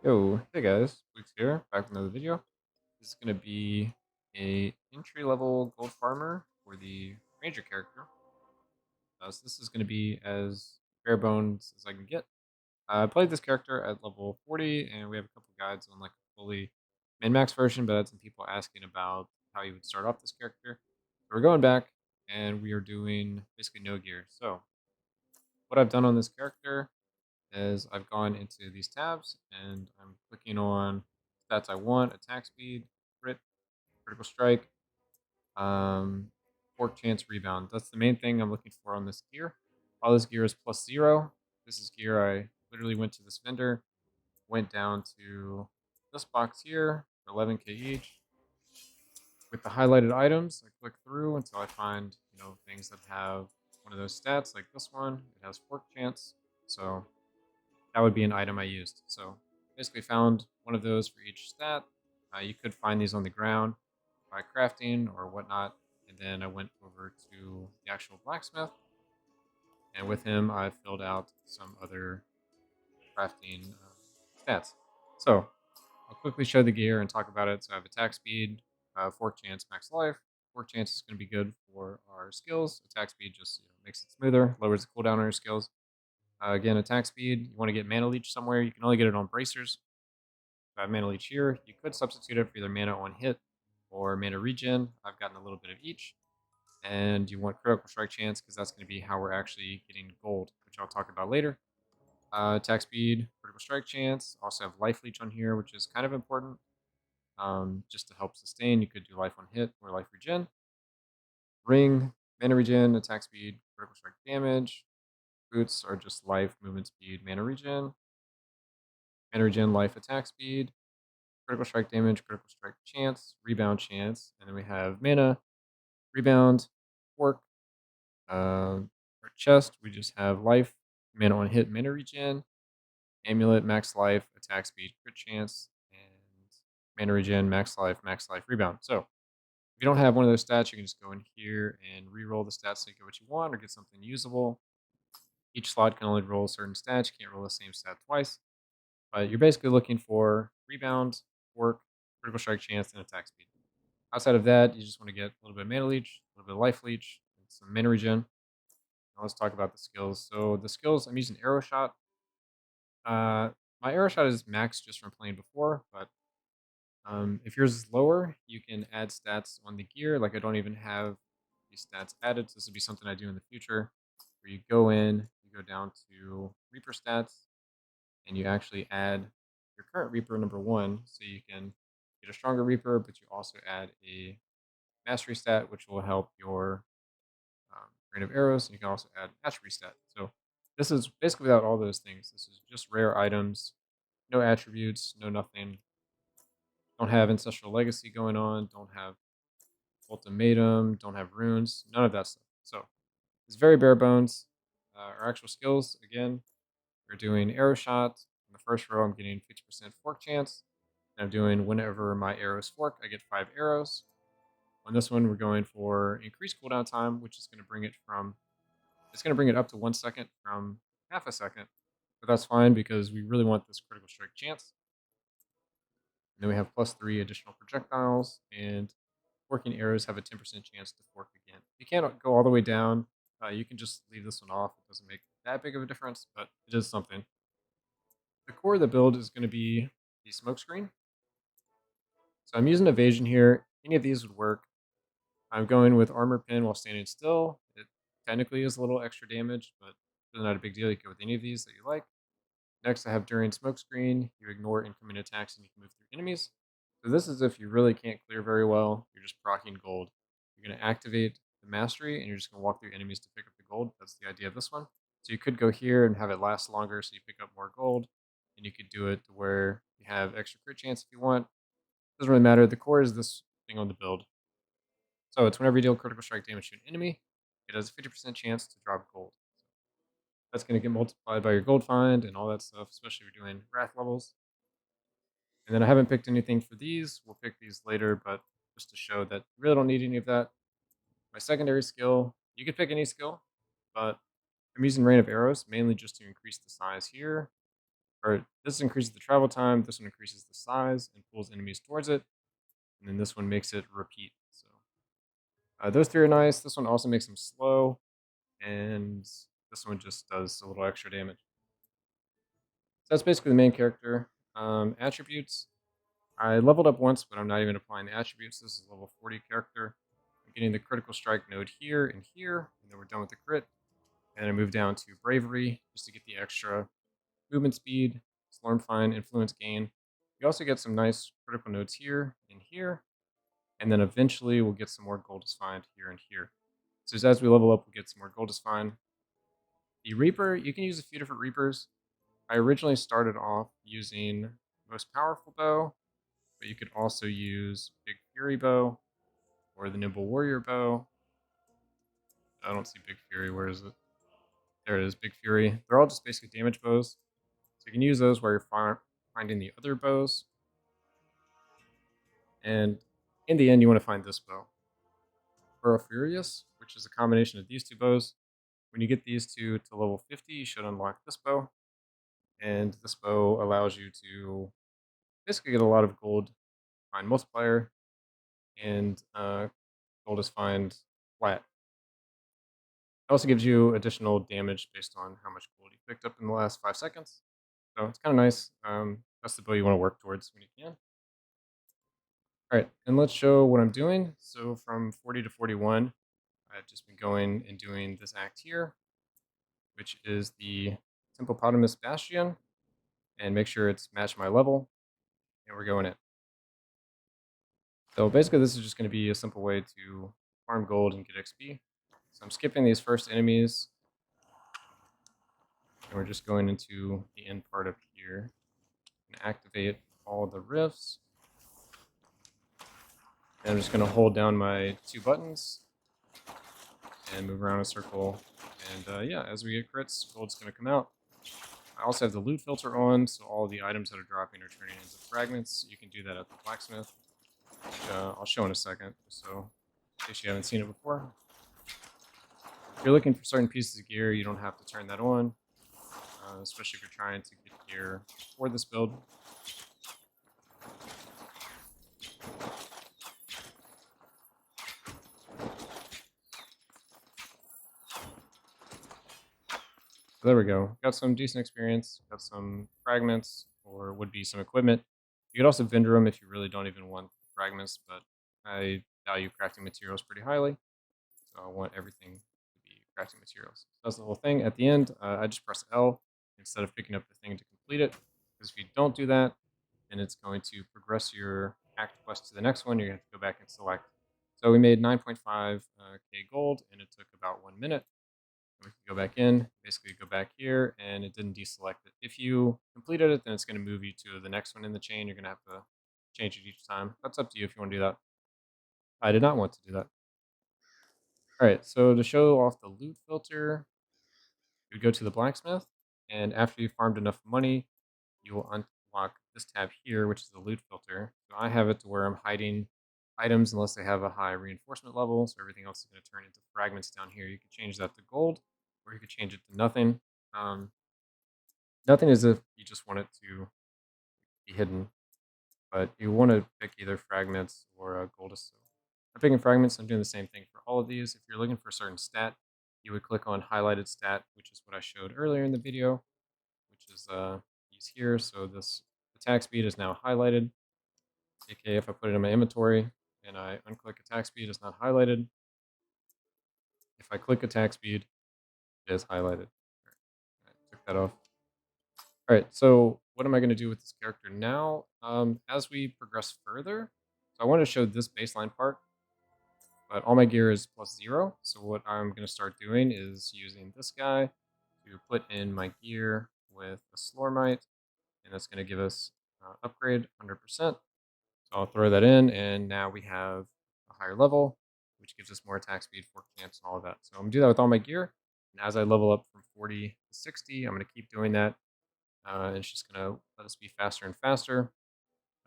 Yo, hey guys, Luke's here, back with another video. This is going to be a entry-level gold farmer for the ranger character. So this is going to be as bare bones as I can get. I played this character at level 40, and we have a couple guides on like a fully min-max version, but I had some people asking about how you would start off this character. So we're going back, and we are doing basically no gear. So what I've done on this character is I've gone into these tabs and I'm clicking on stats I want: attack speed, crit, critical strike, um, fork chance, rebound. That's the main thing I'm looking for on this gear. All this gear is +0. This is gear I literally went to this vendor, went down to this box here, 11k each. With the highlighted items, I click through until I find things that have one of those stats, like this one. It has fork chance, so that would be an item I used. So basically found one of those for each stat. You could find these on the ground by crafting or whatnot. And then I went over to the actual blacksmith, and with him I filled out some other crafting stats. So I'll quickly show the gear and talk about it. So I have attack speed, fork chance, max life. Fork chance is going to be good for our skills. Attack speed just makes it smoother, lowers the cooldown on your skills. Again, attack speed, you want to get mana leech somewhere. You can only get it on bracers. If I have mana leech here, you could substitute it for either mana on hit or mana regen. I've gotten a little bit of each. And you want critical strike chance because that's going to be how we're actually getting gold, which I'll talk about later. Attack speed, critical strike chance. Also have life leech on here, which is kind of important. Just to help sustain, you could do life on hit or life regen. Ring, mana regen, attack speed, critical strike damage. Boots are just life, movement speed, mana regen. Mana regen, life, attack speed, critical strike damage, critical strike chance, rebound chance, and then we have mana, rebound, fork. Our chest, we just have life, mana on hit, mana regen, amulet, max life, attack speed, crit chance, and mana regen, max life, rebound. So if you don't have one of those stats, you can just go in here and re-roll the stats to get what you want or get something usable. Each slot can only roll certain stats. You can't roll the same stat twice. But you're basically looking for rebound, work, critical strike chance, and attack speed. Outside of that, you just want to get a little bit of mana leech, a little bit of life leech, and some mana regen. Now let's talk about the skills. So the skills, I'm using arrow shot. Uh, my arrow shot is max just from playing before, but if yours is lower, you can add stats on the gear. Like I don't even have these stats added, so this would be something I do in the future, where you go in, you go down to Reaper stats, and you actually add your current Reaper #1, so you can get a stronger Reaper, but you also add a mastery stat, which will help your rain of arrows, and you can also add attribute stat. So this is basically without all those things. This is just rare items, no attributes, no nothing. Don't have ancestral legacy going on. Don't have ultimatum. Don't have runes. None of that stuff. So it's very bare bones. Our actual skills, again, we're doing arrow shot. In the first row, I'm getting 50% fork chance. And I'm doing whenever my arrows fork, I get 5 arrows. On this one, we're going for increased cooldown time, which is going to bring it from, it's going to bring it up to 1 second from half a second. But that's fine because we really want this critical strike chance. And then we have +3 additional projectiles, and forking arrows have a 10% chance to fork again. You can't go all the way down. You can just leave this one off. It doesn't make that big of a difference, but it is something. The core of the build is going to be the smoke screen. So I'm using evasion here. Any of these would work. I'm going with armor pin while standing still. It technically is a little extra damage, but it's not a big deal. You can go with any of these that you like. Next, I have during smoke screen. You ignore incoming attacks and you can move through enemies. So this is if you really can't clear very well. You're just proccing gold. You're going to activate the mastery and you're just going to walk through enemies to pick up the gold. That's the idea of this one. So you could go here and have it last longer so you pick up more gold. And you could do it to where you have extra crit chance if you want. Doesn't really matter. The core is this thing on the build. So it's whenever you deal critical strike damage to an enemy, it has a 50% chance to drop gold. That's going to get multiplied by your gold find and all that stuff, especially if you're doing wrath levels. And then I haven't picked anything for these. We'll pick these later, but just to show that you really don't need any of that. My secondary skill, you could pick any skill, but I'm using Rain of Arrows mainly just to increase the size here. or this increases the travel time, this one increases the size and pulls enemies towards it, and then this one makes it repeat. So those three are nice. This one also makes them slow, and this one just does a little extra damage. So that's basically the main character. Attributes. I leveled up once, but I'm not even applying the attributes. This is a level 40 character. I'm getting the critical strike node here, and then we're done with the crit. And I move down to bravery just to get the extra movement speed, Slorm Fine, influence gain. You also get some nice critical nodes here and here, and then eventually we'll get some more goldus find here and here. So as we level up, we'll get some more goldus find. The Reaper, you can use a few different Reapers. I originally started off using most powerful bow, but you could also use Big Fury bow or the Nimble Warrior bow. I don't see Big Fury. Where is it? There it is, Big Fury. They're all just basically damage bows. So you can use those where you're finding the other bows. And in the end, you want to find this bow. Burrow Furious, which is a combination of these two bows. When you get these two to level 50, you should unlock this bow. And this bow allows you to basically get a lot of gold find multiplier and gold is find flat. It also gives you additional damage based on how much gold you picked up in the last 5 seconds. So it's kind of nice. That's the bow you want to work towards when you can. All right, and let's show what I'm doing. So from 40 to 41, I've just been going and doing this act here, which is the Templepotamus Bastion, and make sure it's matched my level, and we're going in. So basically this is just going to be a simple way to farm gold and get XP. So I'm skipping these first enemies, and we're just going into the end part up here and activate all the rifts. And I'm just going to hold down my 2 buttons and move around in a circle. And yeah, as we get crits, gold's going to come out. I also have the loot filter on, so all the items that are dropping are turning into fragments. You can do that at the blacksmith, which I'll show in a second, so in case you haven't seen it before. If you're looking for certain pieces of gear, you don't have to turn that on, especially if you're trying to get gear for this build. So there we go. Got some decent experience, got some fragments, or would be some equipment. You could also vendor them if you really don't even want fragments, but I value crafting materials pretty highly, so I want everything to be crafting materials. So that's the whole thing. At the end, I just press L instead of picking up the thing to complete it, because if you don't do that, then it's going to progress your act quest to the next one. You're going to have to go back and select. So we made 9.5k gold, and it took about 1 minute. We can go back in, basically go back here, and it didn't deselect it. If you completed it, then it's going to move you to the next one in the chain. You're going to have to change it each time. That's up to you if you want to do that. I did not want to do that. All right, so to show off the loot filter, you would go to the blacksmith, and after you farmed enough money, you will unlock this tab here, which is the loot filter. So I have it to where I'm hiding items unless they have a high reinforcement level, so everything else is going to turn into fragments down here. You can change that to gold, or you could change it to nothing. Nothing is if you just want it to be hidden, but you want to pick either fragments or goldus. So I'm picking fragments. I'm doing the same thing for all of these. If you're looking for a certain stat, you would click on highlighted stat, which is what I showed earlier in the video, which is these here. So this attack speed is now highlighted. aka if I put it in my inventory and I unclick attack speed, it's not highlighted. If I click attack speed, it is highlighted. I took that off. All right, so what am I going to do with this character now? As we progress further, so I want to show this baseline part, but all my gear is +0. So what I'm going to start doing is using this guy to put in my gear with a Slormite, and that's going to give us upgrade 100%. So I'll throw that in, and now we have a higher level, which gives us more attack speed, fork camps, and all of that. So I'm going to do that with all my gear, and as I level up from 40 to 60, I'm going to keep doing that. It's just going to let us be faster and faster.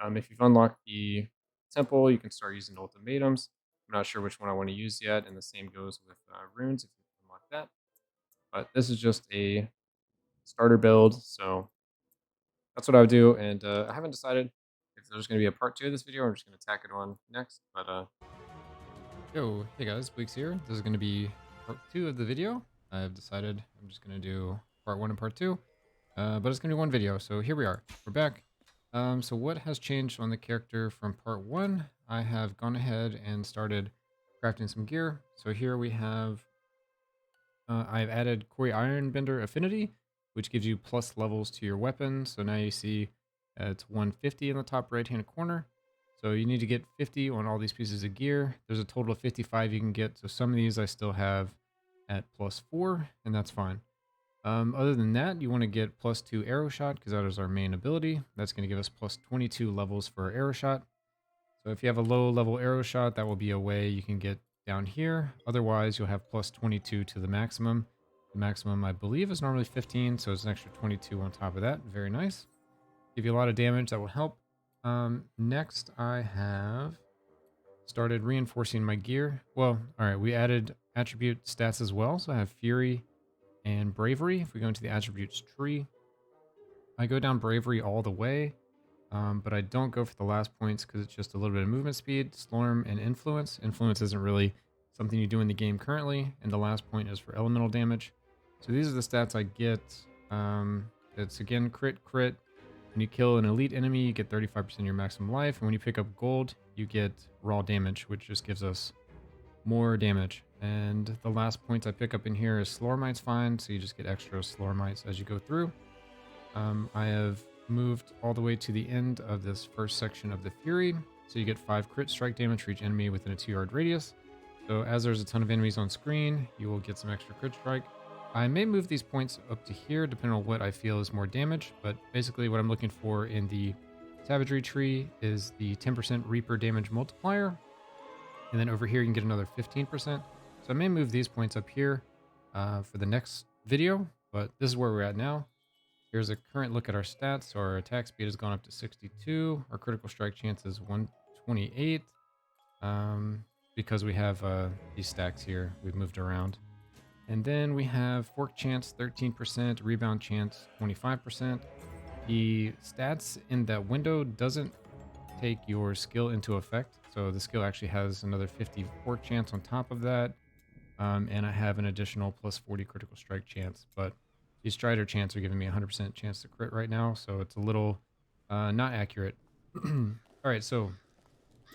If you've unlocked the temple, you can start using ultimatums. I'm not sure which one I want to use yet, and the same goes with runes if you unlock that. But this is just a starter build, so that's what I would do. And I haven't decided if there's going to be a part 2 of this video, or I'm just going to tack it on next. But yo, hey guys, Bleaks here. This is going to be part 2 of the video. I've decided I'm just going to do part 1 and part 2, but it's going to be one video. So here we are. We're back. So what has changed on the character from part 1? I have gone ahead and started crafting some gear. So here we have, I've added Quarry Ironbender Affinity, which gives you plus levels to your weapon. So now you see it's 150 in the top right hand corner. So you need to get 50 on all these pieces of gear. There's a total of 55 you can get. So some of these I still have at +4, and that's fine. Other than that, you want to get +2 arrow shot because that is our main ability. That's going to give us +22 levels for arrow shot. So if you have a low level arrow shot, that will be a way you can get down here. Otherwise, you'll have +22 to the maximum. The maximum, I believe, is normally 15, so it's an extra 22 on top of that. Very nice. Give you a lot of damage, that will help. Next, I have started reinforcing my gear. Well, all right, we added attribute stats as well. So I have Fury and Bravery. If we go into the attributes tree, I go down Bravery all the way, but I don't go for the last points because it's just a little bit of movement speed. Slorm and Influence. Influence isn't really something you do in the game currently, and the last point is for elemental damage. So these are the stats I get. It's again crit. When you kill an elite enemy, you get 35% of your maximum life. And when you pick up gold, you get raw damage, which just gives us more damage. And the last points I pick up in here is Slormite's fine, so you just get extra Slormites as you go through. I have moved all the way to the end of this first section of the Fury. So you get 5 crit strike damage for each enemy within a 2-yard radius. So as there's a ton of enemies on screen, you will get some extra crit strike. I may move these points up to here depending on what I feel is more damage, but basically what I'm looking for in the savagery tree is the 10% Reaper damage multiplier. And then over here you can get another 15%. So I may move these points up here for the next video, but this is where we're at now. Here's a current look at our stats. So our attack speed has gone up to 62. Our critical strike chance is 128 because we have these stacks here we've moved around. And then we have fork chance 13%, rebound chance 25%. The stats in that window doesn't take your skill into effect. So the skill actually has another 50 fork chance on top of that. And I have an additional +40 critical strike chance. But these Strider chance are giving me 100% chance to crit right now. So it's a little not accurate. All right, so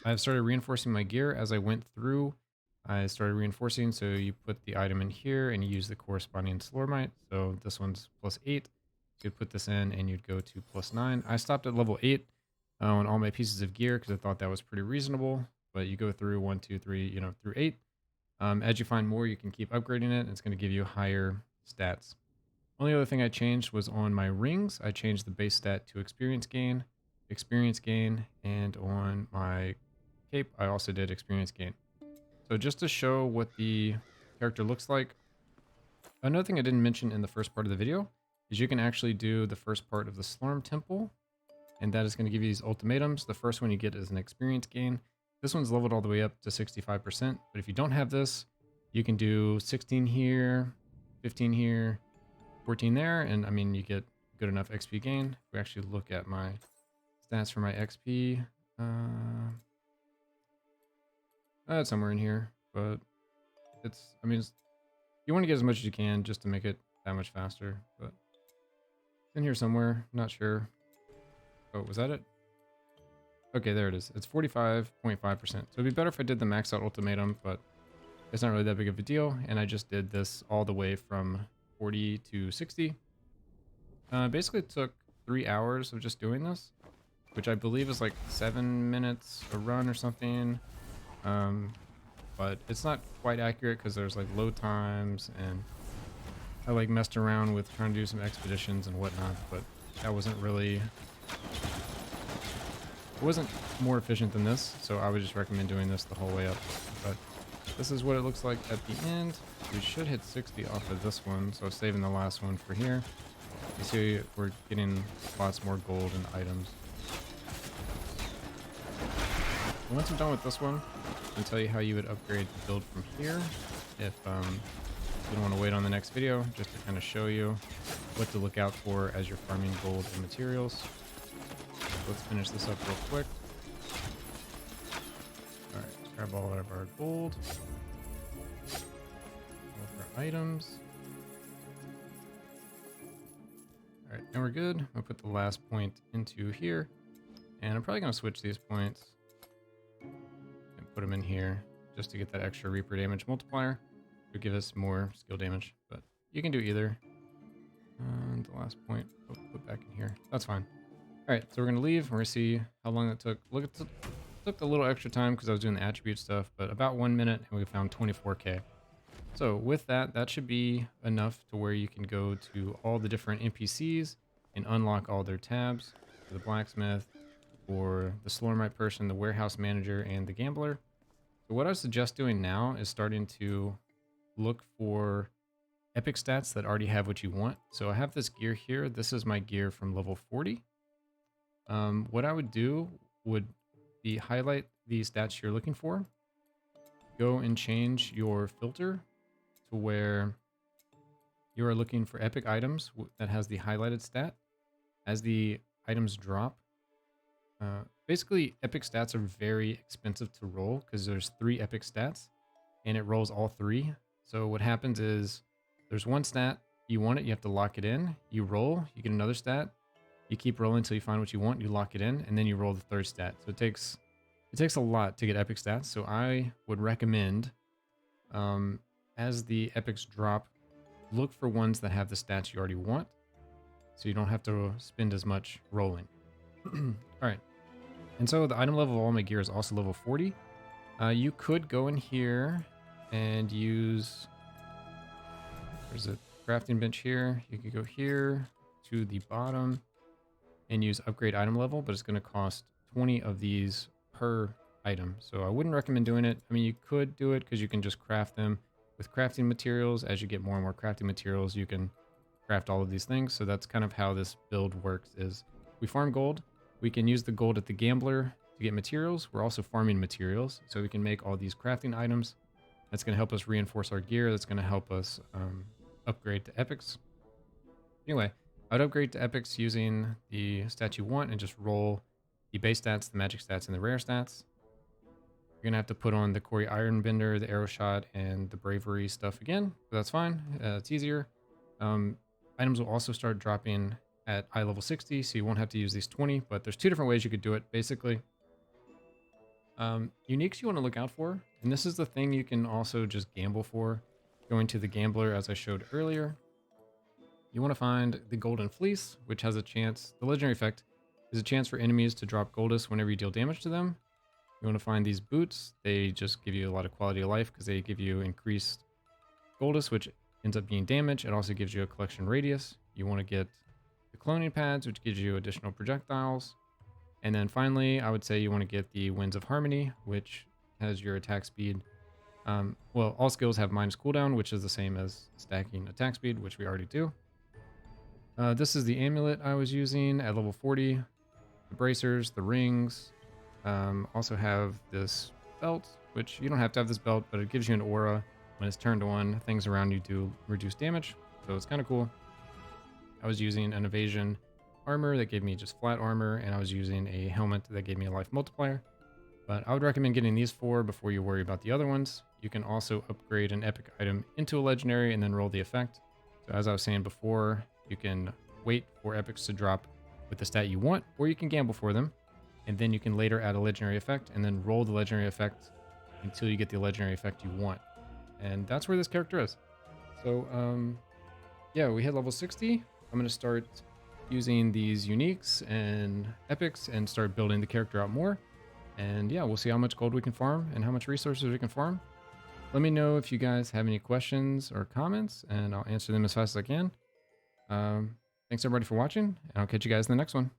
I've started reinforcing my gear as I went through. I started reinforcing, so you put the item in here and you use the corresponding Slormite. So this one's +8. You'd put this in and you'd go to +9. I stopped at level 8 on all my pieces of gear because I thought that was pretty reasonable. But you go through 1, 2, 3, through 8. As you find more, you can keep upgrading it. It's going to give you higher stats. Only other thing I changed was on my rings. I changed the base stat to experience gain, and on my cape, I also did experience gain. So just to show what the character looks like, another thing I didn't mention in the first part of the video is you can actually do the first part of the Slorm Temple, and that is going to give you these ultimatums. The first one you get is an experience gain. This one's leveled all the way up to 65%, but if you don't have this, you can do 16 here, 15 here, 14 there, and I mean, you get good enough XP gain. If we actually look at my stats for my XP, it's somewhere in here, but it's, you want to get as much as you can just to make it that much faster, but it's in here somewhere, not sure. Oh, was that it? Okay, there it is. It's 45.5%. So it'd be better if I did the max out ultimatum, but it's not really that big of a deal, and I just did this all the way from 40 to 60. Basically it took 3 hours of just doing this, which I believe is like 7 minutes a run or something. But it's not quite accurate because there's like load times, and I like messed around with trying to do some expeditions and whatnot, but that wasn't really, it wasn't more efficient than this, so I would just recommend doing this the whole way up. But this is what it looks like at the end. We should hit 60 off of this one, so saving the last one for here. You see we're getting lots more gold and items. Once I'm done with this one, I'll tell you how you would upgrade the build from here if you don't want to wait on the next video, just to kind of show you what to look out for as you're farming gold and materials. Let's finish this up real quick. All right, let's grab all of our gold, all of our items. All right, and we're good. I'll put the last point into here, and I'm probably gonna switch these points and put them in here just to get that extra Reaper damage multiplier. It would give us more skill damage, but you can do either. And the last point, I'll put back in here. That's fine. All right, so we're gonna leave. We're gonna see how long that took. Look, it took a little extra time because I was doing the attribute stuff, but about 1 minute, and we found 24k. So with that, that should be enough to where you can go to all the different NPCs and unlock all their tabs for the blacksmith, for the Slormancer person, the warehouse manager, and the gambler. So what I suggest doing now is starting to look for epic stats that already have what you want. So I have this gear here. This is my gear from level 40. What I would do would be highlight the stats you're looking for, go and change your filter to where you are looking for epic items that has the highlighted stat. As the items drop, basically epic stats are very expensive to roll because there's 3 epic stats and it rolls all 3. So what happens is there's one stat, you want it, you have to lock it in, you roll, you get another stat, you keep rolling until you find what you want, you lock it in, and then you roll the 3rd stat. So it takes a lot to get epic stats. So I would recommend, as the epics drop, look for ones that have the stats you already want, so you don't have to spend as much rolling. All right. And so the item level of all my gear is also level 40. You could go in here and use, there's a crafting bench here. You could go here to the bottom and use upgrade item level, but it's going to cost 20 of these per item. So I wouldn't recommend doing it. I mean, you could do it because you can just craft them with crafting materials. As you get more and more crafting materials, you can craft all of these things. So that's kind of how this build works is we farm gold. We can use the gold at the gambler to get materials. We're also farming materials, so we can make all these crafting items. That's going to help us reinforce our gear. That's going to help us upgrade to epics. Anyway, I'd upgrade to epics using the stats you want and just roll the base stats, the magic stats, and the rare stats. You're going to have to put on the Corey Ironbender, the arrow shot, and the bravery stuff again, but that's fine. It's easier. Items will also start dropping at eye level 60, so you won't have to use these 20, but there's 2 different ways you could do it, basically. Uniques you want to look out for, and this is the thing you can also just gamble for. Going to the gambler, as I showed earlier, you want to find the Golden Fleece, which has a chance, the legendary effect is a chance for enemies to drop goldus whenever you deal damage to them. You want to find these boots. They just give you a lot of quality of life because they give you increased goldus, which ends up being damage. It also gives you a collection radius. You want to get the cloning pads, which gives you additional projectiles. And then finally, I would say you want to get the Winds of Harmony, which has your attack speed. Well, all skills have minus cooldown, which is the same as stacking attack speed, which we already do. This is the amulet I was using at level 40. The bracers, the rings. Also have this belt, which you don't have to have this belt, but it gives you an aura. When it's turned on, things around you do reduce damage, so it's kind of cool. I was using an evasion armor that gave me just flat armor, and I was using a helmet that gave me a life multiplier. But I would recommend getting these 4 before you worry about the other ones. You can also upgrade an epic item into a legendary and then roll the effect. So as I was saying before, you can wait for epics to drop with the stat you want, or you can gamble for them, and then you can later add a legendary effect and then roll the legendary effect until you get the legendary effect you want. And that's where this character is. So yeah, we hit level 60. I'm going to start using these uniques and epics and start building the character out more. And yeah, we'll see how much gold we can farm and how much resources we can farm. Let me know if you guys have any questions or comments, and I'll answer them as fast as I can. Thanks everybody for watching, and I'll catch you guys in the next one.